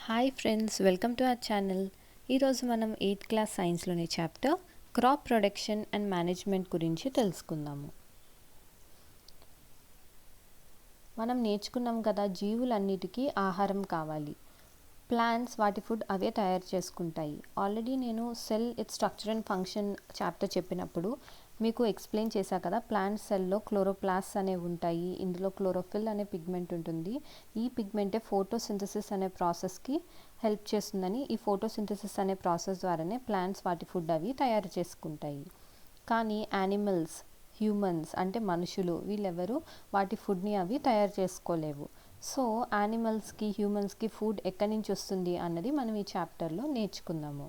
Hi friends, welcome to our channel. ఈరోజు మనం 8th class సైన్స్లోని chapter crop production and management గురించి తెలుసుకుందాము. మనం నేర్చుకున్నాం కదా, జీవులన్నిటికీ ఆహారం కావాలి. ప్లాంట్స్ వాటి ఫుడ్ అవే తయారు చేసుకుంటాయి. ఆల్రెడీ నేను cell it's structure and function chapter చెప్పినప్పుడు మీకు ఎక్స్ప్లెయిన్ చేశా కదా, ప్లాంట్ సెల్లో క్లోరోప్లాస్ట్ అనేవి ఉంటాయి. ఇందులో క్లోరోఫిల్ అనే పిగ్మెంట్ ఉంటుంది. ఈ పిగ్మెంటే ఫోటోసింథసిస్ అనే ప్రాసెస్కి హెల్ప్ చేస్తుందని, ఈ ఫోటోసింథసిస్ అనే ప్రాసెస్ ద్వారానే ప్లాంట్స్ వాటి ఫుడ్ అవి తయారు చేసుకుంటాయి. కానీ యానిమల్స్, హ్యూమన్స్ అంటే మనుషులు, వీళ్ళెవరు వాటి ఫుడ్ని అవి తయారు చేసుకోలేవు. సో యానిమల్స్కి, హ్యూమన్స్కి ఫుడ్ ఎక్కడి నుంచి వస్తుంది అన్నది మనం ఈ చాప్టర్లో నేర్చుకుందాము.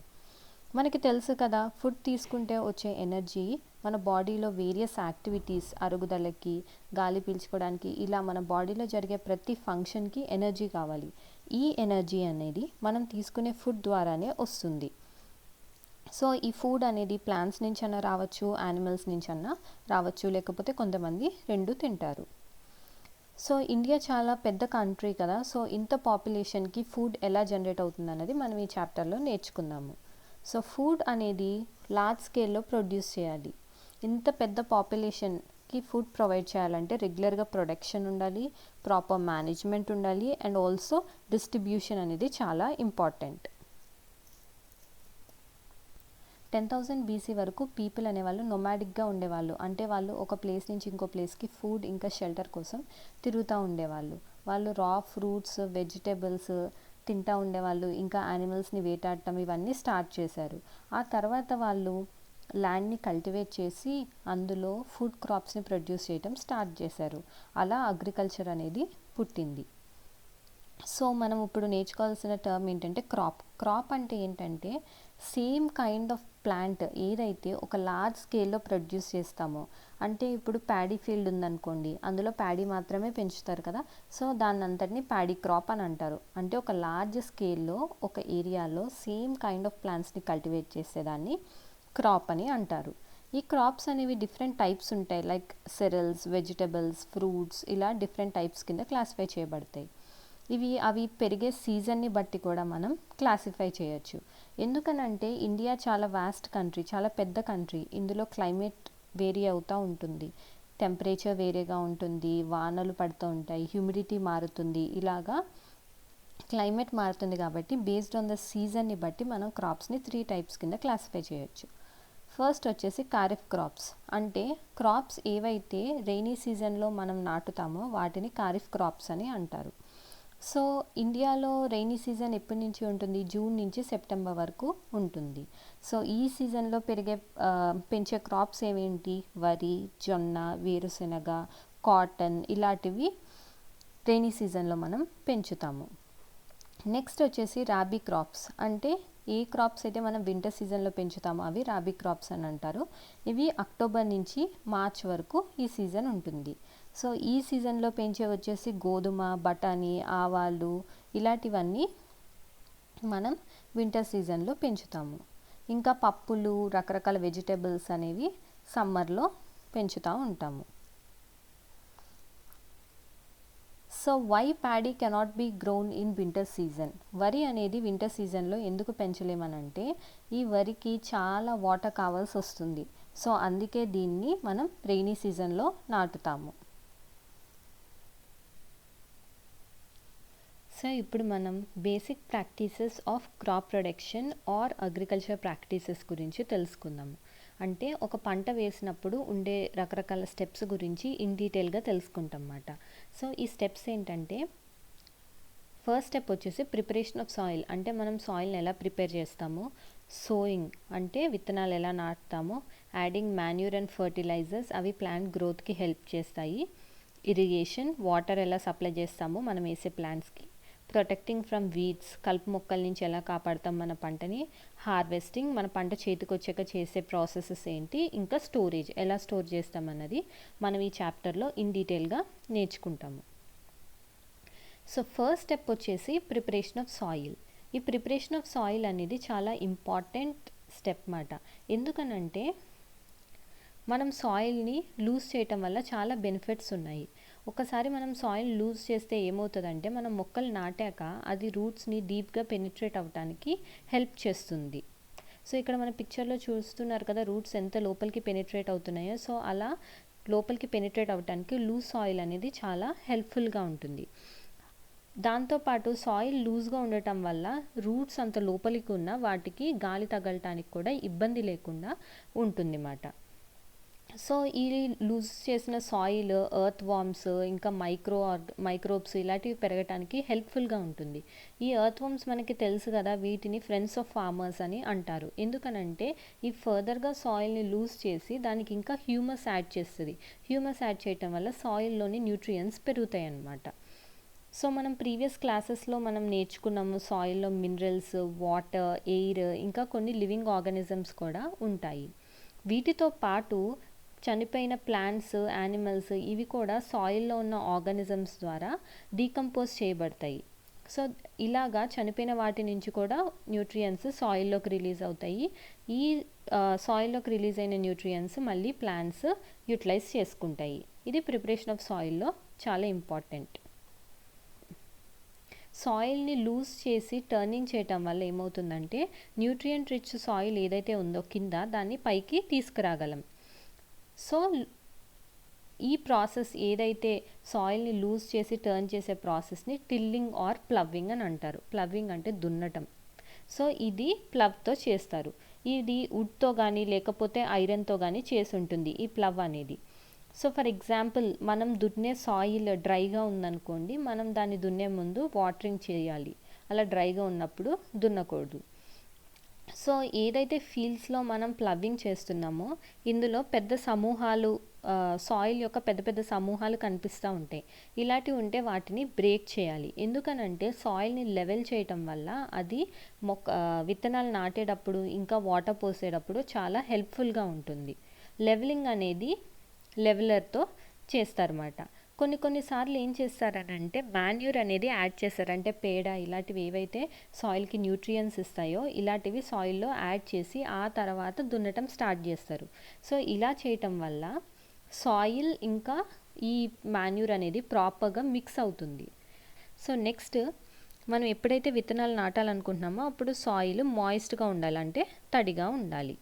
మనకి తెలుసు కదా, ఫుడ్ తీసుకుంటే వచ్చే ఎనర్జీ మన బాడీలో వేరియస్ యాక్టివిటీస్, అరుగుదలకి, గాలి పీల్చుకోవడానికి, ఇలా మన బాడీలో జరిగే ప్రతి ఫంక్షన్కి ఎనర్జీ కావాలి. ఈ ఎనర్జీ అనేది మనం తీసుకునే ఫుడ్ ద్వారానే వస్తుంది. సో ఈ ఫుడ్ అనేది ప్లాంట్స్ నుంచి అన్నా రావచ్చు, యానిమల్స్ నుంచి అన్నా రావచ్చు, లేకపోతే కొంతమంది రెండు తింటారు. సో ఇండియా చాలా పెద్ద కంట్రీ కదా, సో ఇంత పాపులేషన్కి ఫుడ్ ఎలా జనరేట్ అవుతుంది అన్నది మనం ఈ చాప్టర్లో నేర్చుకుందాము. సో ఫుడ్ అనేది లార్జ్ స్కేల్లో ప్రొడ్యూస్ చేయాలి. ఇంత పెద్ద పాపులేషన్కి ఫుడ్ ప్రొవైడ్ చేయాలంటే రెగ్యులర్గా ప్రొడక్షన్ ఉండాలి, ప్రాపర్ మేనేజ్మెంట్ ఉండాలి, అండ్ ఆల్సో డిస్ట్రిబ్యూషన్ అనేది చాలా ఇంపార్టెంట్. 10,000 BC వరకు పీపుల్ అనేవాళ్ళు నొమాడిక్గా ఉండేవాళ్ళు. అంటే వాళ్ళు ఒక ప్లేస్ నుంచి ఇంకో ప్లేస్కి ఫుడ్ ఇంకా షెల్టర్ కోసం తిరుగుతూ ఉండేవాళ్ళు. వాళ్ళు రా ఫ్రూట్స్, వెజిటేబుల్స్ తింటూ ఉండేవాళ్ళు. ఇంకా యానిమల్స్ని వేటాడటం ఇవన్నీ స్టార్ట్ చేశారు. ఆ తర్వాత వాళ్ళు ల్యాండ్ని కల్టివేట్ చేసి అందులో ఫుడ్ క్రాప్స్ని ప్రొడ్యూస్ చేయడం స్టార్ట్ చేశారు. అలా అగ్రికల్చర్ అనేది పుట్టింది. సో మనం ఇప్పుడు నేర్చుకోవాల్సిన టర్మ్ ఏంటంటే క్రాప్. క్రాప్ అంటే ఏంటంటే సేమ్ కైండ్ ఆఫ్ ప్లాంట్ ఏదైతే ఒక లార్జ్ స్కేల్లో ప్రొడ్యూస్ చేస్తామో, అంటే ఇప్పుడు ప్యాడీ ఫీల్డ్ ఉందనుకోండి, అందులో ప్యాడీ మాత్రమే పెంచుతారు కదా, సో దాన్ని అంతటిని ప్యాడీ క్రాప్ అని అంటారు. అంటే ఒక లార్జ్ స్కేల్లో ఒక ఏరియాలో సేమ్ కైండ్ ఆఫ్ ప్లాంట్స్ని కల్టివేట్ చేసేదాన్ని క్రాప్ అని అంటారు. ఈ క్రాప్స్ అనేవి డిఫరెంట్ టైప్స్ ఉంటాయి, లైక్ సెరల్స్, వెజిటబుల్స్, ఫ్రూట్స్, ఇలా డిఫరెంట్ టైప్స్ కింద క్లాసిఫై చేయబడతాయి. అవి పెరిగే సీజన్ని బట్టి కూడా మనం క్లాసిఫై చేయొచ్చు. ఎందుకనంటే ఇండియా చాలా వాస్ట్ కంట్రీ, చాలా పెద్ద కంట్రీ. ఇందులో క్లైమేట్ వేరీ అవుతూ ఉంటుంది, టెంపరేచర్ వేరేగా ఉంటుంది, వానలు పడుతూ ఉంటాయి, హ్యూమిడిటీ మారుతుంది, ఇలాగా క్లైమేట్ మారుతుంది. కాబట్టి బేస్డ్ ఆన్ ద సీజన్ని బట్టి మనం క్రాప్స్ని 3 టైప్స్ కింద క్లాసిఫై చేయొచ్చు. ఫస్ట్ వచ్చేసి ఖారిఫ్ క్రాప్స్. అంటే క్రాప్స్ ఏవైతే రెయినీ సీజన్లో మనం నాటుతామో వాటిని ఖారిఫ్ క్రాప్స్ అని అంటారు. సో ఇండియాలో రెయినీ సీజన్ ఎప్పటి నుంచి ఉంటుంది? జూన్ నుంచి సెప్టెంబర్ వరకు ఉంటుంది. సో ఈ సీజన్లో పెంచే క్రాప్స్ ఏమేంటి? వరి, జొన్న, వేరుశెనగ, కాటన్, ఇలాంటివి రెయినీ సీజన్లో మనం పెంచుతాము. నెక్స్ట్ వచ్చేసి రాబీ క్రాప్స్. అంటే ఏ క్రాప్స్ అయితే మనం వింటర్ సీజన్లో పెంచుతామో అవి రాబీ క్రాప్స్ అని అంటారు. ఇవి అక్టోబర్ నుంచి మార్చ్ వరకు ఈ సీజన్ ఉంటుంది. సో ఈ సీజన్లో పెంచే వచ్చేసి గోధుమ, బఠానీ, ఆవాలు, ఇలాంటివన్నీ మనం వింటర్ సీజన్లో పెంచుతాము. ఇంకా పప్పులు, రకరకాల వెజిటేబుల్స్ అనేవి సమ్మర్లో పెంచుతూ ఉంటాము. So why paddy cannot be grown in winter season? వరి అనేది వింటర్ సీజన్లో ఎందుకు పెంచలేమనంటే ఈ వరికి చాలా వాటర్ కావాల్సి వస్తుంది. సో అందుకే దీన్ని మనం రెయినీ సీజన్లో నాటుతాము. సో ఇప్పుడు మనం basic practices of crop production or agriculture practices గురించి తెలుసుకుందాము. అంటే ఒక పంట వేసినప్పుడు ఉండే రకరకాల స్టెప్స్ గురించి ఇన్ డీటెయిల్గా తెలుసుకుంటాం అన్నమాట. సో ఈ స్టెప్స్ ఏంటంటే, ఫస్ట్ స్టెప్ వచ్చేసి ప్రిపరేషన్ ఆఫ్ సాయిల్. అంటే మనం సాయిల్ని ఎలా ప్రిపేర్ చేస్తామో. సోయింగ్ అంటే విత్తనాలు ఎలా నాటుతామో. యాడింగ్ మాన్యూర్ అండ్ ఫర్టిలైజర్స్, అవి ప్లాంట్ గ్రోత్కి హెల్ప్ చేస్తాయి. ఇరిగేషన్, వాటర్ ఎలా సప్లై చేస్తామో మనం వేసే ప్లాంట్స్కి. ప్రొటెక్టింగ్ ఫ్రమ్ వీడ్స్, కలుపు మొక్కల నుంచి ఎలా కాపాడతాం మన పంటని. హార్వెస్టింగ్, మన పంట చేతికి వచ్చాక చేసే ప్రాసెసెస్ ఏంటి. ఇంకా స్టోరేజ్, ఎలా స్టోర్ చేస్తామన్నది మనం ఈ చాప్టర్లో ఇన్ డీటెయిల్గా నేర్చుకుంటాము. సో ఫస్ట్ స్టెప్ వచ్చేసి ప్రిపరేషన్ ఆఫ్ సాయిల్. ఈ ప్రిపరేషన్ ఆఫ్ సాయిల్ అనేది చాలా ఇంపార్టెంట్ స్టెప్ మాట. ఎందుకనంటే మనం సాయిల్ని లూజ్ చేయటం వల్ల చాలా బెనిఫిట్స్ ఉన్నాయి. ఒకసారి మనం సాయిల్ లూజ్ చేస్తే ఏమవుతుందంటే మనం మొక్కలు నాటాక అది రూట్స్ని డీప్గా పెనిట్రేట్ అవ్వడానికి హెల్ప్ చేస్తుంది. సో ఇక్కడ మన పిక్చర్లో చూస్తున్నారు కదా రూట్స్ ఎంత లోపలికి పెనిట్రేట్ అవుతున్నాయో. సో అలా లోపలికి పెనిట్రేట్ అవ్వడానికి లూజ్ సాయిల్ అనేది చాలా హెల్ప్ఫుల్గా ఉంటుంది. దాంతోపాటు సాయిల్ లూజ్గా ఉండటం వల్ల రూట్స్ అంత లోపలికి ఉన్న వాటికి గాలి తగలటానికి కూడా ఇబ్బంది లేకుండా ఉంటుంది అన్నమాట. సో ఈ లూజ్ చేసిన సాయిల్ ఎర్త్ వార్మ్స్ ఇంకా మైక్రోబ్స్ ఇలాంటివి పెరగటానికి హెల్ప్ఫుల్గా ఉంటుంది. ఈ ఎర్త్ వార్మ్స్ మనకి తెలుసు కదా, వీటిని ఫ్రెండ్స్ ఆఫ్ ఫార్మర్స్ అని అంటారు. ఎందుకనంటే ఈ ఫర్దర్గా సాయిల్ని లూజ్ చేసి దానికి ఇంకా హ్యూమస్ యాడ్ చేస్తుంది. హ్యూమస్ యాడ్ చేయటం వల్ల సాయిల్లోని న్యూట్రియంట్స్ పెరుగుతాయి అన్నమాట. సో మనం ప్రీవియస్ క్లాసెస్లో మనం నేర్చుకున్నాము సాయిల్లో మినరల్స్, వాటర్, ఎయిర్ ఇంకా కొన్ని లివింగ్ ఆర్గానిజమ్స్ కూడా ఉంటాయి. వీటితో పాటు చనిపోయిన ప్లాంట్స్, యానిమల్స్ ఇవి కూడా సాయిల్లో ఉన్న ఆర్గానిజమ్స్ ద్వారా డీకంపోజ్ చేయబడతాయి. సో ఇలాగా చనిపోయిన వాటి నుంచి కూడా న్యూట్రియంట్స్ సాయిల్లోకి రిలీజ్ అవుతాయి. ఈ సాయిల్లోకి రిలీజ్ అయిన న్యూట్రియంట్స్ మళ్ళీ ప్లాంట్స్ యూటిలైజ్ చేసుకుంటాయి. ఇది ప్రిపరేషన్ ఆఫ్ సాయిల్లో చాలా ఇంపార్టెంట్. సాయిల్ని లూజ్ చేసి టర్నింగ్ చేయటం వల్ల ఏమవుతుందంటే న్యూట్రియంట్ రిచ్ సాయిల్ ఏదైతే ఉందో కింద దాన్ని పైకి తీసుకురాగలం. సో ఈ ప్రాసెస్ ఏదైతే సాయిల్ని లూజ్ చేసి టర్న్ చేసే ప్రాసెస్ని టిల్లింగ్ ఆర్ ప్లవ్వింగ్ అని అంటారు. ప్లవ్వింగ్ అంటే దున్నటం. సో ఇది ప్లవ్తో చేస్తారు. ఇది వుడ్తో కానీ లేకపోతే ఐరన్తో కానీ చేసి ఉంటుంది ఈ ప్లవ్ అనేది. సో ఫర్ ఎగ్జాంపుల్ మనం దున్నే సాయిల్ డ్రైగా ఉందనుకోండి, మనం దాన్ని దున్నే ముందు వాటరింగ్ చేయాలి. అలా డ్రైగా ఉన్నప్పుడు దున్నకూడదు. సో ఏదైతే ఫీల్డ్స్లో మనం ప్లవ్వింగ్ చేస్తున్నామో ఇందులో పెద్ద సమూహాలు సాయిల్ యొక్క పెద్ద పెద్ద సమూహాలు కనిపిస్తూ ఉంటాయి. ఇలాంటివి ఉంటే వాటిని బ్రేక్ చేయాలి. ఎందుకనంటే సాయిల్ని లెవెల్ చేయటం వల్ల అది విత్తనాలు నాటేటప్పుడు ఇంకా వాటర్ పోసేటప్పుడు చాలా హెల్ప్ఫుల్గా ఉంటుంది. లెవెలింగ్ అనేది లెవెలర్తో చేస్తారన్నమాట. కొన్నిసార్లు ఏం చేస్తారనంటే మాన్యూర్ అనేది యాడ్ చేస్తారు. అంటే పేడ ఇలాంటివి ఏవైతే సాయిల్కి న్యూట్రియంట్స్ ఇస్తాయో ఇలాంటివి సాయిల్లో యాడ్ చేసి ఆ తర్వాత దున్నటం స్టార్ట్ చేస్తారు. సో ఇలా చేయటం వల్ల సాయిల్ ఇంకా ఈ మాన్యూర్ అనేది ప్రాపర్గా మిక్స్ అవుతుంది. సో నెక్స్ట్ మనం ఎప్పుడైతే విత్తనాలు నాటాలనుకుంటున్నామో అప్పుడు సాయిల్ మాయిస్ట్గా ఉండాలి, అంటే తడిగా ఉండాలి.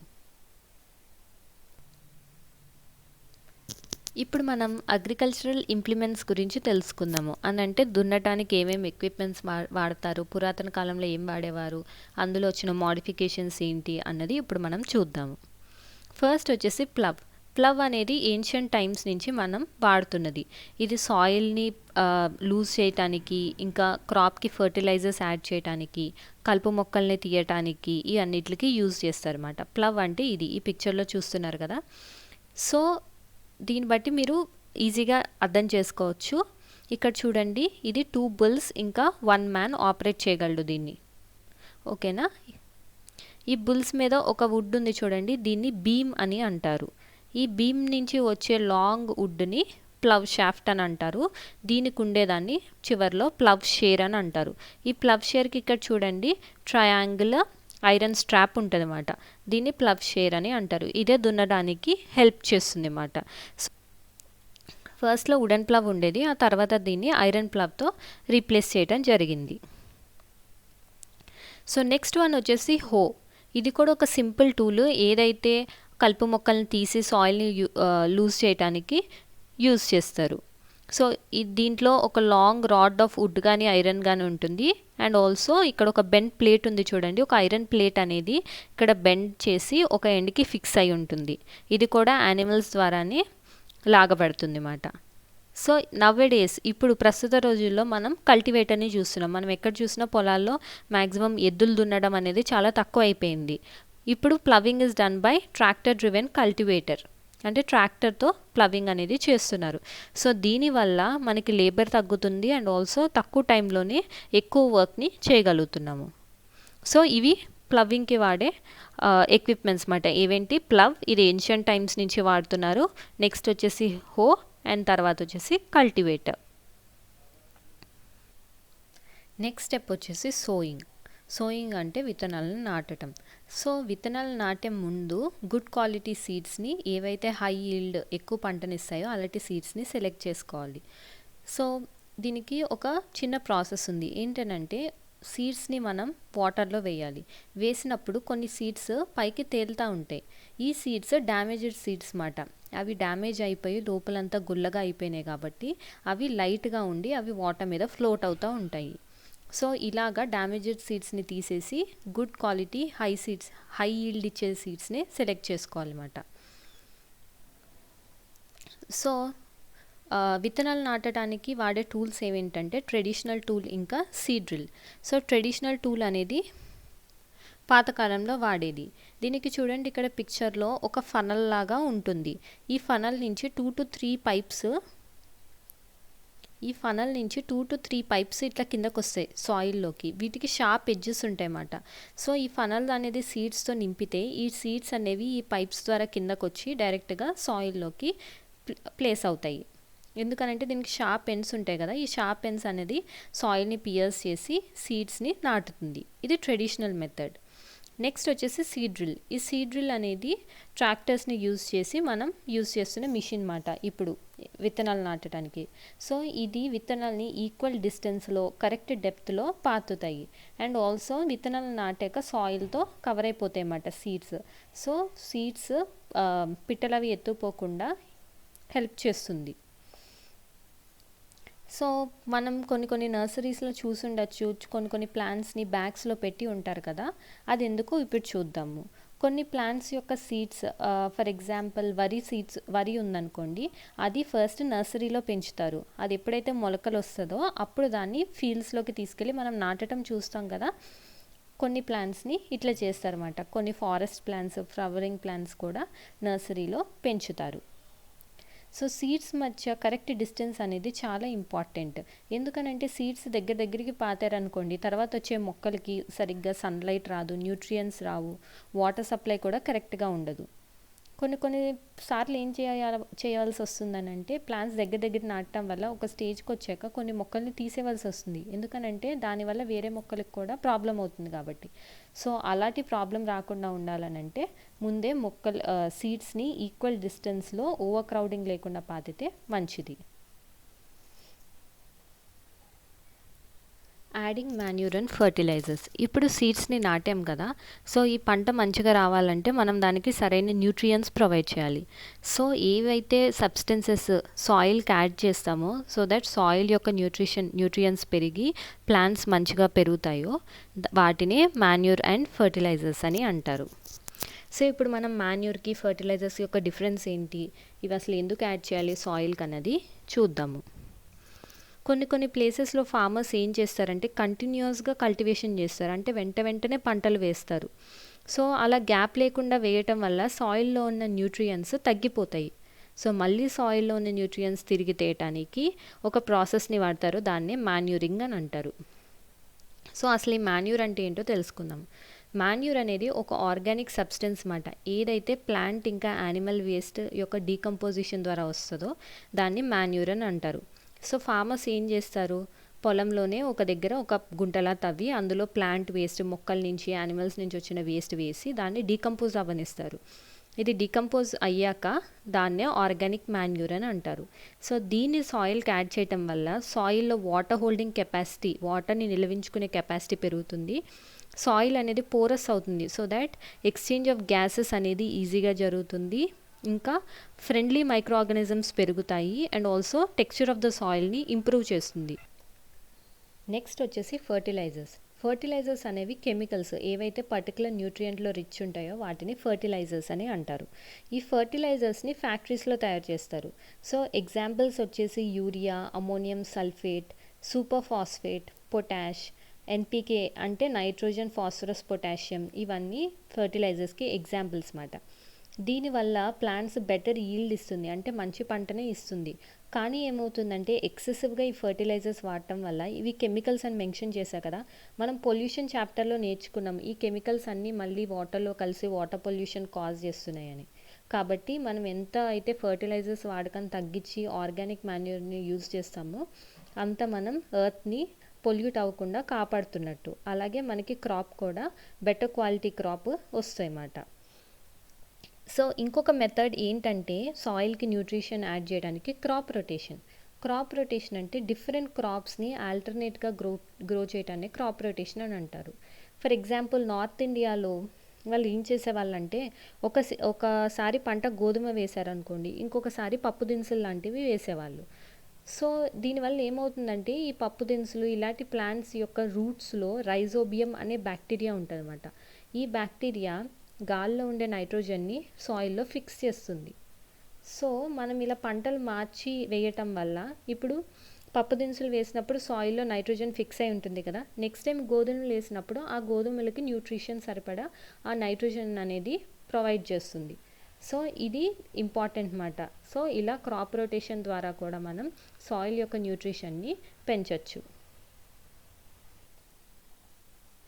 ఇప్పుడు మనం అగ్రికల్చరల్ ఇంప్లిమెంట్స్ గురించి తెలుసుకుందాము. అని అంటే దున్నటానికి ఏమేమి ఎక్విప్మెంట్స్ వాడతారు, పురాతన కాలంలో ఏం వాడేవారు, అందులో వచ్చిన మోడిఫికేషన్స్ ఏంటి అన్నది ఇప్పుడు మనం చూద్దాము. ఫస్ట్ వచ్చేసి ప్లవ్ అనేది ఏన్షియంట్ టైమ్స్ నుంచి మనం వాడుతున్నది. ఇది సాయిల్ని లూజ్ చేయటానికి, ఇంకా క్రాప్కి ఫర్టిలైజర్స్ యాడ్ చేయడానికి, కలుపు మొక్కల్ని తీయటానికి ఈ అన్నిటికి యూజ్ చేస్తారన్నమాట. ప్లవ్ అంటే ఇది ఈ పిక్చర్లో చూస్తున్నారు కదా. సో దీన్ని బట్టి మీరు ఈజీగా అర్థం చేసుకోవచ్చు. ఇక్కడ చూడండి, ఇది 2 bulls ఇంకా 1 man ఆపరేట్ చేయగలడు దీన్ని. ఓకేనా. ఈ బుల్స్ మీద ఒక వుడ్ ఉంది చూడండి, దీన్ని బీమ్ అని అంటారు. ఈ బీమ్ నుంచి వచ్చే లాంగ్ వుడ్ని ప్లవ్ షాఫ్ట్ అని అంటారు. దీనికి ఉండేదాన్ని చివర్లో ప్లవ్ షేర్ అని అంటారు. ఈ ప్లవ్ షేర్కి ఇక్కడ చూడండి ట్రయాంగిల్ ఐరన్ స్ట్రాప్ ఉంటుంది అన్నమాట. దీన్ని ప్లవ్ షేర్ అని అంటారు. ఇదే దున్నడానికి హెల్ప్ చేస్తుంది అన్నమాట. ఫస్ట్లో వుడెన్ ప్లవ్ ఉండేది, ఆ తర్వాత దీన్ని ఐరన్ ప్లవ్తో రీప్లేస్ చేయడం జరిగింది. సో నెక్స్ట్ వన్ వచ్చేసి హో. ఇది కూడా ఒక సింపుల్ టూల్, ఏదైతే కలుపు మొక్కల్ని తీసి సాయిల్ని లూజ్ చేయడానికి యూజ్ చేస్తారు. సో దీంట్లో ఒక లాంగ్ రాడ్ ఆఫ్ వుడ్ కానీ ఐరన్ కానీ ఉంటుంది. అండ్ ఆల్సో ఇక్కడ ఒక బెండ్ ప్లేట్ ఉంది చూడండి, ఒక ఐరన్ ప్లేట్ అనేది ఇక్కడ బెండ్ చేసి ఒక ఎండ్కి ఫిక్స్ అయి ఉంటుంది. ఇది కూడా యానిమల్స్ ద్వారానే లాగబడుతుంది అన్నమాట. సో నవ్వేడేస్ ఇప్పుడు ప్రస్తుత రోజుల్లో మనం కల్టివేటర్ని చూస్తున్నాం. మనం ఎక్కడ చూసినా పొలాల్లో మ్యాక్సిమం ఎద్దులు దున్నడం అనేది చాలా తక్కువ అయిపోయింది. ఇప్పుడు ploughing is done by tractor driven cultivator, అంటే ట్రాక్టర్తో ప్లవింగ్ అనేది చేస్తున్నారు. సో దీనివల్ల మనకి లేబర్ తగ్గుతుంది అండ్ ఆల్సో తక్కువ టైంలోనే ఎక్కువ వర్క్ని చేయగలుగుతున్నాము. సో ఇవి ప్లవింగ్కి వాడే ఎక్విప్మెంట్స్ అన్నమాట. ఏవేంటి ప్లవ్, ఇది ఏన్షియంట్ టైమ్స్ నుంచి వాడుతున్నారు. నెక్స్ట్ వచ్చేసి హో అండ్ తర్వాత వచ్చేసి కల్టివేటర్. నెక్స్ట్ స్టెప్ వచ్చేసి సోయింగ్. సోయింగ్ అంటే విత్తనాలను నాటడం. సో విత్తనాలు నాటే ముందు గుడ్ క్వాలిటీ సీడ్స్ని, ఏవైతే హై ఈల్డ్ ఎక్కువ పంటనిస్తాయో అలాంటి సీడ్స్ని సెలెక్ట్ చేసుకోవాలి. సో దీనికి ఒక చిన్న ప్రాసెస్ ఉంది. ఏంటంటే సీడ్స్ని మనం వాటర్లో వేయాలి. వేసినప్పుడు కొన్ని సీడ్స్ పైకి తేలుతూ ఉంటాయి. ఈ సీడ్స్ డ్యామేజ్డ్ సీడ్స్ మాట. అవి డ్యామేజ్ అయిపోయి లోపలంతా గుల్లగా అయిపోయినాయి కాబట్టి అవి లైట్గా ఉండి అవి వాటర్ మీద ఫ్లోట్ అవుతూ ఉంటాయి. సో ఇలాగా డ్యామేజ్డ్ సీడ్స్ని తీసేసి గుడ్ క్వాలిటీ హై ఈల్డ్ ఇచ్చే సీడ్స్ని సెలెక్ట్ చేసుకోవాలన్నమాట. సో విత్తనాలు నాటడానికి వాడే టూల్స్ ఏమేంటంటే ట్రెడిషనల్ టూల్ ఇంకా seed drill. So traditional tool అనేది పాతకాలంలో వాడేది. దీనికి చూడండి, ఇక్కడ పిక్చర్లో ఒక ఫనల్ లాగా ఉంటుంది. ఈ ఫనల్ నుంచి 2 to 3 పైప్స్ ఇట్లా కిందకు వస్తాయి సాయిల్లోకి. వీటికి షార్ప్ ఎడ్జెస్ ఉంటాయి అన్నమాట. సో ఈ ఫనల్ అనేది సీడ్స్తో నింపితే ఈ సీడ్స్ అనేవి ఈ పైప్స్ ద్వారా కిందకు వచ్చి డైరెక్ట్గా సాయిల్లోకి ప్లేస్ అవుతాయి. ఎందుకనంటే దీనికి షార్ప్ ఎండ్స్ ఉంటాయి కదా, ఈ షార్ప్ ఎండ్స్ అనేది సాయిల్ని పియర్స్ చేసి సీడ్స్ని నాటుతుంది. ఇది ట్రెడిషనల్ మెథడ్. నెక్స్ట్ వచ్చేసి సీడ్ డ్రిల్. ఈ సీడ్ డ్రిల్ అనేది ట్రాక్టర్స్ని మనం యూజ్ చేస్తున్న మిషన్ మాట ఇప్పుడు విత్తనాలు నాటడానికి. సో ఇది విత్తనాలని ఈక్వల్ డిస్టెన్స్లో కరెక్ట్ డెప్త్లో పాతుతాయి. అండ్ ఆల్సో విత్తనాలు నాటాక సాయిల్తో కవర్ అయిపోతాయి అన్నమాట సీడ్స్. సో సీడ్స్ పిట్టలవి ఎత్తుపోకుండా హెల్ప్ చేస్తుంది. సో మనం కొన్ని నర్సరీస్లో చూసుండొచ్చు, కొన్ని ప్లాంట్స్ని బ్యాగ్స్లో పెట్టి ఉంటారు కదా, అది ఎందుకు ఇప్పుడు చూద్దాము. కొన్ని ప్లాంట్స్ యొక్క సీడ్స్, ఫర్ ఎగ్జాంపుల్ వరి ఉందనుకోండి, అది ఫస్ట్ నర్సరీలో పెంచుతారు. అది ఎప్పుడైతే మొలకలు వస్తుందో అప్పుడు దాన్ని ఫీల్డ్స్లోకి తీసుకెళ్ళి మనం నాటడం చూస్తాం కదా. కొన్ని ప్లాంట్స్ని ఇట్లా చేస్తారన్నమాట. కొన్ని ఫారెస్ట్ ప్లాంట్స్, ఫ్లవరింగ్ ప్లాంట్స్ కూడా నర్సరీలో పెంచుతారు. సో సీడ్స్ మధ్య కరెక్ట్ డిస్టెన్స్ అనేది చాలా ఇంపార్టెంట్. ఎందుకనంటే సీడ్స్ దగ్గరికి పాతారనుకోండి, తర్వాత వచ్చే మొక్కలకి సరిగ్గా సన్లైట్ రాదు, న్యూట్రియంట్స్ రావు, వాటర్ సప్లై కూడా కరెక్ట్గా ఉండదు. కొన్ని సార్లు ఏం చేయాల్సి వస్తుందనంటే ప్లాంట్స్ దగ్గర నాటడం వల్ల ఒక స్టేజ్కి వచ్చాక కొన్ని మొక్కల్ని తీసేయవలసి వస్తుంది. ఎందుకనంటే దానివల్ల వేరే మొక్కలకు కూడా ప్రాబ్లం అవుతుంది కాబట్టి. సో అలాంటి ప్రాబ్లం రాకుండా ఉండాలనంటే ముందే సీడ్స్ని ఈక్వల్ డిస్టెన్స్లో ఓవర్ క్రౌడింగ్ లేకుండా పాతితే మంచిది. Adding manure and fertilisers. ఇప్పుడు సీడ్స్ని నాటాం కదా, సో ఈ పంట మంచిగా రావాలంటే మనం దానికి సరైన న్యూట్రియంట్స్ ప్రొవైడ్ చేయాలి. ఏవైతే సబ్స్టెన్సెస్ సాయిల్కి యాడ్ చేస్తామో సో దట్ సాయిల్ యొక్క న్యూట్రియంట్స్ పెరిగి ప్లాంట్స్ మంచిగా పెరుగుతాయో వాటిని మాన్యూర్ అండ్ ఫర్టిలైజర్స్ అని అంటారు. సో ఇప్పుడు మనం మాన్యూర్కి ఫర్టిలైజర్స్ యొక్క డిఫరెన్స్ ఏంటి, ఇవి అసలు ఎందుకు యాడ్ చేయాలి సాయిల్కి అన్నది చూద్దాము. కొన్ని ప్లేసెస్లో ఫార్మర్స్ ఏం చేస్తారంటే కంటిన్యూస్గా కల్టివేషన్ చేస్తారు, అంటే వెంటనే పంటలు వేస్తారు. సో అలా గ్యాప్ లేకుండా వేయటం వల్ల సాయిల్లో ఉన్న న్యూట్రియంట్స్ తగ్గిపోతాయి. సో మళ్ళీ సాయిల్లో ఉన్న న్యూట్రియంట్స్ తిరిగి తేయటానికి ఒక ప్రాసెస్ని వాడతారు, దాన్నే మాన్యూరింగ్ అని అంటారు. సో అసలు ఈ మాన్యూర్ అంటే ఏంటో తెలుసుకుందాం. మాన్యూర్ అనేది ఒక ఆర్గానిక్ సబ్స్టెన్స్ మాట. ఏదైతే ప్లాంట్ ఇంకా యానిమల్ వేస్ట్ యొక్క డీకంపోజిషన్ ద్వారా వస్తుందో దాన్ని మాన్యూర్ అని అంటారు. సో ఫార్మర్స్ ఏం చేస్తారు, పొలంలోనే ఒక దగ్గర ఒక గుంటలా తవ్వి అందులో ప్లాంట్ వేస్ట్, మొక్కల నుంచి యానిమల్స్ నుంచి వచ్చిన వేస్ట్ వేసి దాన్ని డీకంపోజ్ అవ్వనిస్తారు. ఇది డీకంపోజ్ అయ్యాక దాన్నే ఆర్గానిక్ మాన్యూర్ అని అంటారు. సో దీన్ని సాయిల్కి యాడ్ చేయటం వల్ల సాయిల్లో వాటర్ హోల్డింగ్ కెపాసిటీ, వాటర్ని నిల్వించుకునే కెపాసిటీ పెరుగుతుంది. సాయిల్ అనేది పోరస్ అవుతుంది, so that exchange of gases అనేది ఈజీగా జరుగుతుంది. ఇంకా ఫ్రెండ్లీ మైక్రో ఆర్గానిజమ్స్ పెరుగుతాయి and also texture of the సాయిల్ని ఇంప్రూవ్ చేస్తుంది. నెక్స్ట్ వచ్చేసి ఫర్టిలైజర్స్ అనేవి కెమికల్స్, ఏవైతే పర్టికులర్ న్యూట్రియంట్లో రిచ్ ఉంటాయో వాటిని ఫర్టిలైజర్స్ అని అంటారు. ఈ ఫర్టిలైజర్స్ని ఫ్యాక్టరీస్లో తయారు చేస్తారు. సో ఎగ్జాంపుల్స్ వచ్చేసి urea, ammonium sulphate, super phosphate, potash, NPK అంటే నైట్రోజన్, ఫాస్ఫరస్, పొటాషియం, ఇవన్నీ ఫర్టిలైజర్స్కి ఎగ్జాంపుల్స్ మాట. దీనివల్ల ప్లాంట్స్ బెటర్ ఈల్డ్ ఇస్తుంది, అంటే మంచి పంటనే ఇస్తుంది. కానీ ఏమవుతుందంటే ఎక్సెసివ్గా ఈ ఫర్టిలైజర్స్ వాడటం వల్ల, ఇవి కెమికల్స్ అని మెన్షన్ చేశా కదా, మనం పొల్యూషన్ చాప్టర్లో నేర్చుకున్నాం ఈ కెమికల్స్ అన్నీ మళ్ళీ వాటర్లో కలిసి వాటర్ పొల్యూషన్ కాజ్ చేస్తున్నాయని. కాబట్టి మనం ఎంత అయితే ఫర్టిలైజర్స్ వాడకం తగ్గించి ఆర్గానిక్ మాన్యూర్ని యూజ్ చేస్తామో అంత మనం ఎర్త్ని పొల్యూట్ అవ్వకుండా కాపాడుతున్నట్టు. అలాగే మనకి క్రాప్ కూడా బెటర్ క్వాలిటీ క్రాప్ వస్తాయన్నమాట. సో ఇంకొక మెథడ్ ఏంటంటే సాయిల్కి న్యూట్రిషన్ యాడ్ చేయడానికి క్రాప్ రొటేషన్. క్రాప్ రొటేషన్ అంటే డిఫరెంట్ క్రాప్స్ని ఆల్టర్నేట్గా గ్రో చేయడాన్ని క్రాప్ రొటేషన్ అని అంటారు. ఫర్ ఎగ్జాంపుల్ నార్త్ ఇండియాలో వాళ్ళు ఏం చేసేవాళ్ళంటే ఒకసారి పంట గోధుమ వేశారనుకోండి, ఇంకొకసారి పప్పు దినుసులు లాంటివి వేసేవాళ్ళు. సో దీనివల్ల ఏమవుతుందంటే ఈ పప్పు దినుసులు ఇలాంటి ప్లాంట్స్ యొక్క రూట్స్లో రైజోబియం అనే బ్యాక్టీరియా ఉంటుందన్నమాట. ఈ బ్యాక్టీరియా గాల్లో ఉండే నైట్రోజన్ని సాయిల్లో ఫిక్స్ చేస్తుంది. సో మనం ఇలా పంటలు మార్చి వేయటం వల్ల ఇప్పుడు పప్పు దినుసులు వేసినప్పుడు సాయిల్లో నైట్రోజన్ ఫిక్స్ అయి ఉంటుంది కదా, నెక్స్ట్ టైం గోధుమలు వేసినప్పుడు ఆ గోధుమలకి న్యూట్రిషన్ సరిపడా ఆ నైట్రోజన్ అనేది ప్రొవైడ్ చేస్తుంది. సో ఇది ఇంపార్టెంట్ మాట. సో ఇలా క్రాప్ రొటేషన్ ద్వారా కూడా మనం సాయిల్ యొక్క న్యూట్రిషన్ని పెంచవచ్చు.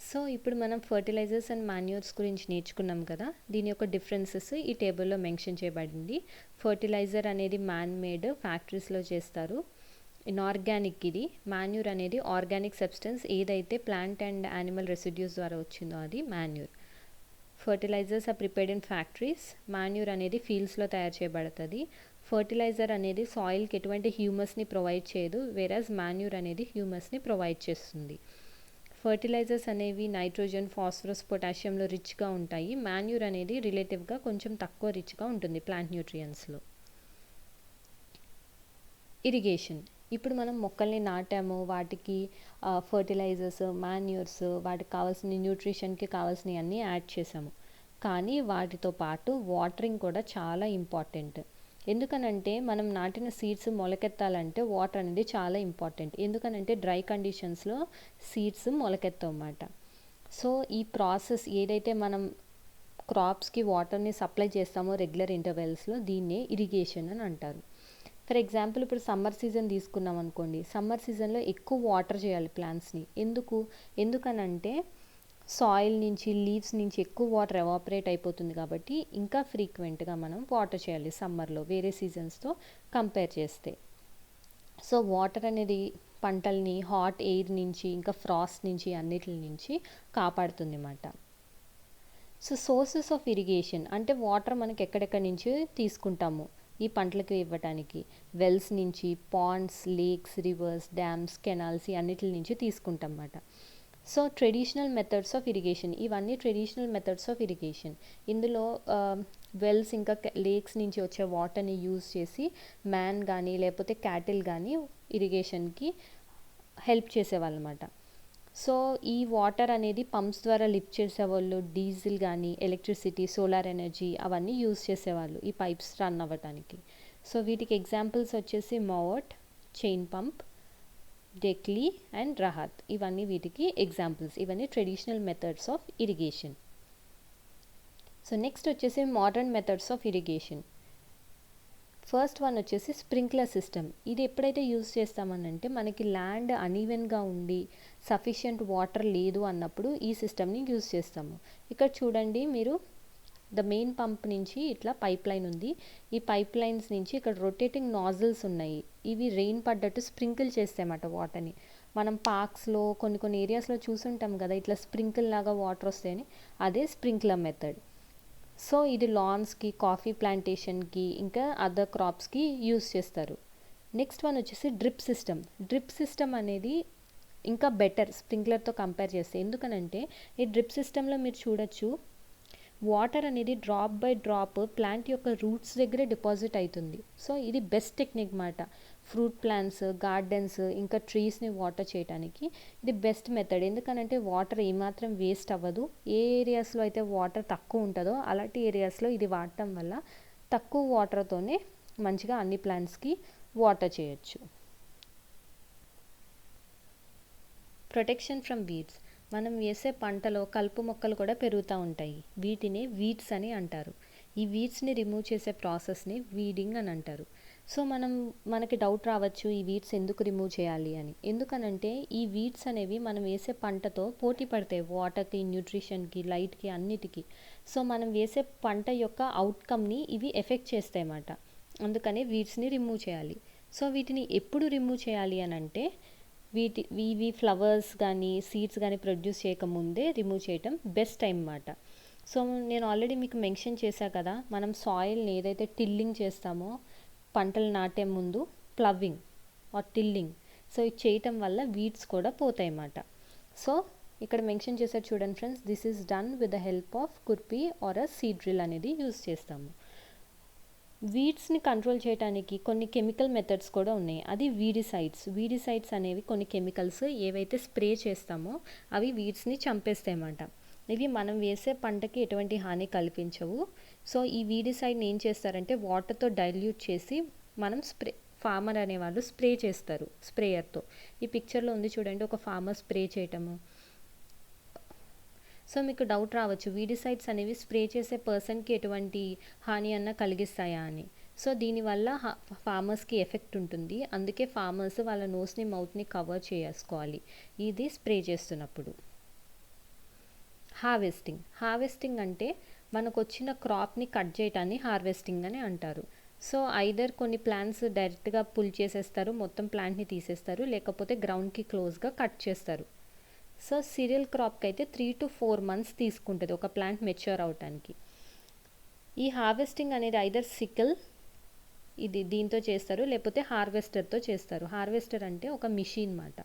సో ఇప్పుడు మనం ఫర్టిలైజర్స్ అండ్ మాన్యూర్స్ గురించి నేర్చుకున్నాం కదా, దీని యొక్క డిఫరెన్సెస్ ఈ టేబుల్లో మెన్షన్ చేయబడింది. ఫర్టిలైజర్ అనేది మ్యాన్ మేడ్ ఫ్యాక్టరీస్లో చేస్తారు, ఇన్ఆర్గానిక్ ఇది. మాన్యూర్ అనేది ఆర్గానిక్ సబ్స్టెన్స్, ఏదైతే ప్లాంట్ అండ్ యానిమల్ రెసిడ్యూస్ ద్వారా వచ్చిందో అది manure. Fertilisers are prepared in factories, manure అనేది ఫీల్డ్స్లో తయారు చేయబడుతుంది. ఫర్టిలైజర్ అనేది సాయిల్కి ఎటువంటి హ్యూమస్ని ప్రొవైడ్ చేయదు, వేరాజ్ మాన్యూర్ అనేది హ్యూమస్ని ప్రొవైడ్ చేస్తుంది. ఫర్టిలైజర్స్ అనేవి నైట్రోజన్, ఫాస్ఫరస్, పొటాషియంలో రిచ్గా ఉంటాయి. మాన్యూర్ అనేది రిలేటివ్గా కొంచెం తక్కువ రిచ్గా ఉంటుంది ప్లాంట్ న్యూట్రియంట్స్లో. ఇరిగేషన్. ఇప్పుడు మనం మొక్కల్ని నాటాము, వాటికి ఫర్టిలైజర్స్, మాన్యూర్స్, వాటికి కావాల్సిన న్యూట్రిషన్కి కావాల్సినవి అన్నీ యాడ్ చేసాము. కానీ వాటితో పాటు వాటరింగ్ కూడా చాలా ఇంపార్టెంట్. ఎందుకనంటే మనం నాటిన సీడ్స్ మొలకెత్తాలంటే వాటర్ అనేది చాలా ఇంపార్టెంట్. ఎందుకనంటే డ్రై కండిషన్స్లో సీడ్స్ మొలకెత్తమాట. సో ఈ ప్రాసెస్ ఏదైతే మనం క్రాప్స్కి వాటర్ని సప్లై చేస్తామో రెగ్యులర్ ఇంటర్వెల్స్లో, దీన్నే ఇరిగేషన్ అని అంటారు. ఫర్ ఎగ్జాంపుల్ ఇప్పుడు సమ్మర్ సీజన్ తీసుకున్నాం అనుకోండి, సమ్మర్ సీజన్లో ఎక్కువ వాటర్ చేయాలి ప్లాంట్స్ని. ఎందుకనంటే సాయిల్ నుంచి, లీవ్స్ నుంచి ఎక్కువ వాటర్ ఎవాపరేట్ అయిపోతుంది కాబట్టి ఇంకా ఫ్రీక్వెంట్గా మనం వాటర్ చేయాలి సమ్మర్లో వేరే సీజన్స్తో కంపేర్ చేస్తే. సో వాటర్ అనేది పంటల్ని హాట్ ఎయిర్ నుంచి, ఇంకా ఫ్రాస్ట్ నుంచి, అన్నిటి నుంచి కాపాడుతుంది అన్నమాట. సో సోర్సెస్ ఆఫ్ ఇరిగేషన్ అంటే వాటర్ మనకి ఎక్కడెక్కడి నుంచి తీసుకుంటాము ఈ పంటలకు ఇవ్వటానికి. వెల్స్ నుంచి, ponds, lakes, rivers, dams, canals అన్నిటి నుంచి తీసుకుంటాం అన్నమాట. So traditional methods of irrigation, ఇవన్నీ ట్రెడిషనల్ మెథడ్స్ ఆఫ్ ఇరిగేషన్. ఇందులో వెల్స్ ఇంకా లేక్స్ నుంచి వచ్చే వాటర్ని యూజ్ చేసి మ్యాన్ కానీ లేకపోతే క్యాటిల్ కానీ ఇరిగేషన్కి హెల్ప్ చేసేవాళ్ళు అన్నమాట. సో ఈ వాటర్ అనేది పంప్స్ ద్వారా లిఫ్ట్ చేసేవాళ్ళు. డీజిల్ కానీ, ఎలక్ట్రిసిటీ, సోలార్ ఎనర్జీ అవన్నీ యూజ్ చేసేవాళ్ళు ఈ పైప్స్ రన్ అవ్వటానికి. సో వీటికి ఎగ్జాంపుల్స్ వచ్చేసి మోవట్, చైన్ పంప్, డెక్లీ అండ్ రహాత్, ఇవన్నీ వీటికి ఎగ్జాంపుల్స్. ఇవన్నీ traditional methods of irrigation. So next వచ్చేసి modern methods of irrigation. First one వచ్చేసి స్ప్రింక్లర్ సిస్టమ్. ఇది ఎప్పుడైతే యూజ్ చేస్తామనంటే మనకి ల్యాండ్ అనీవెన్గా ఉండి సఫిషియంట్ వాటర్ లేదు అన్నప్పుడు ఈ సిస్టమ్ని యూజ్ చేస్తాము. ఇక్కడ చూడండి మీరు, ద మెయిన్ పంప్ నుంచి ఇట్లా పైప్ లైన్ ఉంది. ఈ పైప్ లైన్స్ నుంచి ఇక్కడ రొటేటింగ్ నాజిల్స్ ఉన్నాయి. ఇవి రెయిన్ పడ్డట్టు స్ప్రింకిల్ చేస్తాయన్నమాట వాటర్ని. మనం పార్క్స్లో కొన్ని ఏరియాస్లో చూసుంటాం కదా, ఇట్లా స్ప్రింకిల్ లాగా వాటర్ వస్తాయని, అదే స్ప్రింక్లర్ మెథడ్. సో ఇది లాన్స్కి, కాఫీ ప్లాంటేషన్కి, ఇంకా అదర్ క్రాప్స్కి యూస్ చేస్తారు. నెక్స్ట్ వన్ వచ్చేసి డ్రిప్ సిస్టమ్. డ్రిప్ సిస్టమ్ అనేది ఇంకా బెటర్ స్ప్రింక్లర్తో కంపేర్ చేస్తే. ఎందుకనంటే ఈ డ్రిప్ సిస్టంలో మీరు చూడొచ్చు, వాటర్ అనేది డ్రాప్ బై డ్రాప్ ప్లాంట్ యొక్క రూట్స్ దగ్గరే డిపాజిట్ అవుతుంది. సో ఇది బెస్ట్ టెక్నిక్ మాట. ఫ్రూట్ ప్లాంట్స్, గార్డెన్స్, ఇంకా ట్రీస్ని వాటర్ చేయడానికి ఇది బెస్ట్ మెథడ్. ఎందుకనంటే వాటర్ ఏమాత్రం వేస్ట్ అవ్వదు. ఏ ఏరియాస్లో అయితే వాటర్ తక్కువ ఉంటుందో అలాంటి ఏరియాస్లో ఇది వాడటం వల్ల తక్కువ వాటర్తోనే మంచిగా అన్ని ప్లాంట్స్కి వాటర్ చేయొచ్చు. Protection from weeds. మనం వేసే పంటలో కలుపు మొక్కలు కూడా పెరుగుతూ ఉంటాయి. వీటిని వీడ్స్ అని అంటారు. ఈ వీడ్స్ని రిమూవ్ చేసే ప్రాసెస్ని వీడింగ్ అని అంటారు. సో మనకి డౌట్ రావచ్చు, ఈ వీడ్స్ ఎందుకు రిమూవ్ చేయాలి అని. ఎందుకనంటే ఈ వీడ్స్ అనేవి మనం వేసే పంటతో పోటీ పడతాయి, వాటర్కి, న్యూట్రిషన్కి, లైట్కి, అన్నిటికీ. సో మనం వేసే పంట యొక్క అవుట్కమ్ని ఇవి ఎఫెక్ట్ చేస్తాయి అన్నమాట. అందుకని వీడ్స్ని రిమూవ్ చేయాలి. సో వీటిని ఎప్పుడు రిమూవ్ చేయాలి అని అంటే ఇవి ఫ్లవర్స్ కానీ సీడ్స్ కానీ ప్రొడ్యూస్ చేయకముందే రిమూవ్ చేయటం బెస్ట్ టైం అన్నమాట. సో నేను ఆల్రెడీ మీకు మెన్షన్ చేశా కదా, మనం సాయిల్ని ఏదైతే టిల్లింగ్ చేస్తామో పంటలు నాటే ముందు, ప్లవ్వింగ్ ఆర్ టిల్లింగ్, సో ఇది చేయటం వల్ల వీడ్స్ కూడా పోతాయి అన్నమాట. సో ఇక్కడ మెన్షన్ చేశారు చూడండి friends, this is done with the help of khurpi or a seed drill అనేది యూజ్ చేస్తాము. వీడ్స్ని కంట్రోల్ చేయడానికి కొన్ని కెమికల్ మెథడ్స్ కూడా ఉన్నాయి. అది వీడిసైడ్స్ అనేవి కొన్ని కెమికల్స్ ఏవైతే స్ప్రే చేస్తామో అవి వీడ్స్ని చంపేస్తాయి అన్నమాట. ఇవి మనం వేసే పంటకి ఎటువంటి హాని కల్పించవు. సో ఈ వీడిసైడ్ని ఏం చేస్తారంటే వాటర్తో డైల్యూట్ చేసి మనం ఫార్మర్ అనేవాళ్ళు స్ప్రే చేస్తారు స్ప్రేయర్తో. ఈ పిక్చర్లో ఉంది చూడండి, ఒక ఫార్మర్ స్ప్రే చేయటము. సో మీకు డౌట్ రావచ్చు, వీడిసైడ్స్ అనేవి స్ప్రే చేసే పర్సన్కి ఎటువంటి హాని అన్న కలిగిస్తాయా అని. సో దీనివల్ల ఫార్మర్స్కి ఎఫెక్ట్ ఉంటుంది. అందుకే ఫార్మర్స్ వాళ్ళ నోస్ని మౌత్ని కవర్ చేసుకోవాలి ఇది స్ప్రే చేస్తున్నప్పుడు. హార్వెస్టింగ్ అంటే మనకు వచ్చిన క్రాప్ని కట్ చేయటాన్ని హార్వెస్టింగ్ అని అంటారు. సో ఐదర్ కొన్ని ప్లాంట్స్ డైరెక్ట్గా పుల్ చేసేస్తారు, మొత్తం ప్లాంట్ని తీసేస్తారు, లేకపోతే గ్రౌండ్కి క్లోజ్గా కట్ చేస్తారు. సో సీరియల్ క్రాప్కి అయితే 3 to 4 months తీసుకుంటుంది ఒక ప్లాంట్ మెచ్యూర్ అవటానికి. ఈ హార్వెస్టింగ్ అనేది ఐదర్ సికిల్ దీంతో చేస్తారు, లేకపోతే హార్వెస్టర్తో చేస్తారు. హార్వెస్టర్ అంటే ఒక మిషన్ అన్నమాట.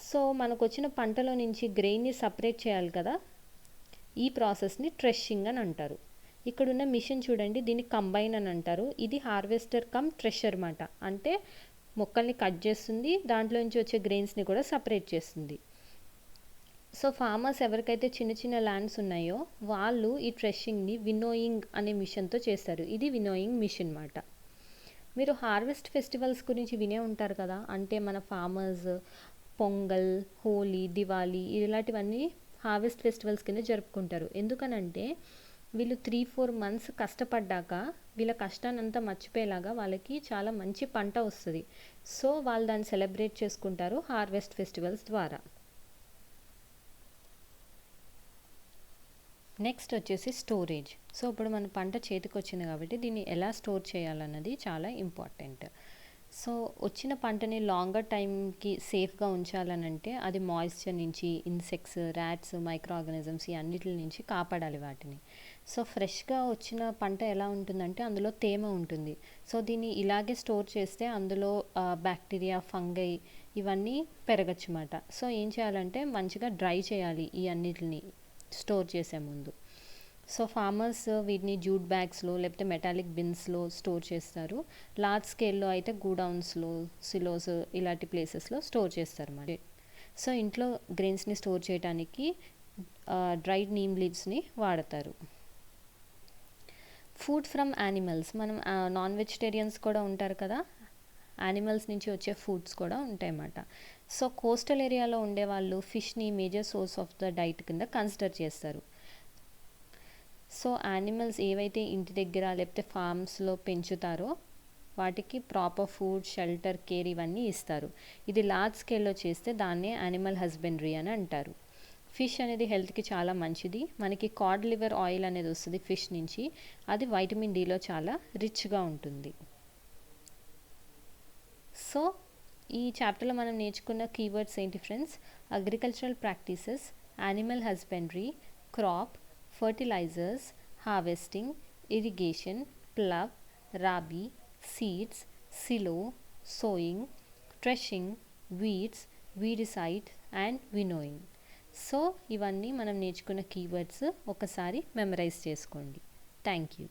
సో మనకు వచ్చిన పంటలో నుంచి గ్రెయిన్ని సపరేట్ చేయాలి కదా, ఈ ప్రాసెస్ని ట్రెషింగ్ అని అంటారు. ఇక్కడున్న మిషన్ చూడండి, దీన్ని కంబైన్ అని అంటారు. ఇది హార్వెస్టర్ కమ్ ట్రెషర్ అన్నమాట. అంటే మొక్కల్ని కట్ చేస్తుంది, దాంట్లో నుంచి వచ్చే గ్రెయిన్స్ని కూడా సపరేట్ చేస్తుంది. సో ఫార్మర్స్ ఎవరికైతే చిన్న చిన్న ల్యాండ్స్ ఉన్నాయో వాళ్ళు ఈ ట్రెషింగ్ని వినోయింగ్ అనే మిషన్తో చేస్తారు. ఇది వినోయింగ్ మిషన్ అన్నమాట. మీరు హార్వెస్ట్ ఫెస్టివల్స్ గురించి వినే ఉంటారు కదా, అంటే మన ఫార్మర్స్ పొంగల్, హోలీ, దివాళీ ఇలాంటివన్నీ హార్వెస్ట్ ఫెస్టివల్స్ కింద జరుపుకుంటారు. ఎందుకనంటే వీళ్ళు 3-4 months కష్టపడ్డాక వీళ్ళ కష్టాన్ని అంతా మర్చిపోయేలాగా వాళ్ళకి చాలా మంచి పంట వస్తుంది. సో వాళ్ళు దాన్ని సెలబ్రేట్ చేసుకుంటారు హార్వెస్ట్ ఫెస్టివల్స్ ద్వారా. నెక్స్ట్ వచ్చేసి స్టోరేజ్. సో ఇప్పుడు మన పంట చేతికి వచ్చింది కాబట్టి దీన్ని ఎలా స్టోర్ చేయాలన్నది చాలా ఇంపార్టెంట్. సో వచ్చిన పంటని లాంగర్ టైంకి సేఫ్గా ఉంచాలనంటే అది మాయిశ్చర్ నుంచి, ఇన్సెక్ట్స్, ర్యాట్స్, మైక్రో ఆర్గానిజమ్స్ ఈ అన్నిటి నుంచి కాపాడాలి వాటిని. సో ఫ్రెష్గా వచ్చిన పంట ఎలా ఉంటుందంటే అందులో తేమ ఉంటుంది. సో దీన్ని ఇలాగే స్టోర్ చేస్తే అందులో బ్యాక్టీరియా, ఫంగై ఇవన్నీ పెరగచ్చు అన్నమాట. సో ఏం చేయాలంటే మంచిగా డ్రై చేయాలి ఈ అన్నిటిని స్టోర్ చేసే ముందు. సో ఫార్మర్స్ వీటిని జూట్ బ్యాగ్స్లో లేకపోతే మెటాలిక్ బిన్స్లో స్టోర్ చేస్తారు. లార్జ్ స్కేల్లో అయితే గోడౌన్స్లో, సిలోస్ ఇలాంటి ప్లేసెస్లో స్టోర్ చేస్తారు మరి. సో ఇంట్లో గ్రెయిన్స్ని స్టోర్ చేయడానికి డ్రైడ్ నీమ్ లీవ్స్ని వాడతారు. ఫుడ్ ఫ్రమ్ యానిమల్స్, మనం నాన్ వెజిటేరియన్స్ కూడా ఉంటారు కదా, యానిమల్స్ నుంచి వచ్చే ఫుడ్స్ కూడా ఉంటాయన్నమాట. సో కోస్టల్ ఏరియాలో ఉండేవాళ్ళు ఫిష్ని major source of the diet కింద కన్సిడర్ చేస్తారు. సో యానిమల్స్ ఏవైతే ఇంటి దగ్గర లేకపోతే ఫార్మ్స్లో పెంచుతారో వాటికి ప్రాపర్ ఫుడ్, షెల్టర్, కేర్ ఇవన్నీ ఇస్తారు. ఇది లార్జ్ స్కేల్లో చేస్తే దాన్నే యానిమల్ హస్బెండరీ అని అంటారు. ఫిష్ అనేది హెల్త్కి చాలా మంచిది. మనకి కాడ్ లివర్ ఆయిల్ అనేది వస్తుంది ఫిష్ నుంచి. అది వైటమిన్ డిలో చాలా రిచ్గా ఉంటుంది. సో ఈ చాప్టర్లో మనం నేర్చుకున్న కీవర్డ్స్ ఏంటి friends? Agricultural practices, animal husbandry, crop, fertilisers, harvesting, irrigation, plough, rabi, seeds, silo, sowing, threshing, weeds, weedicide and winnowing. So ఇవన్నీ మనం నేర్చుకున్న కీవర్డ్స్ ఒకసారి మెమరైజ్ చేసుకోండి. Thank you.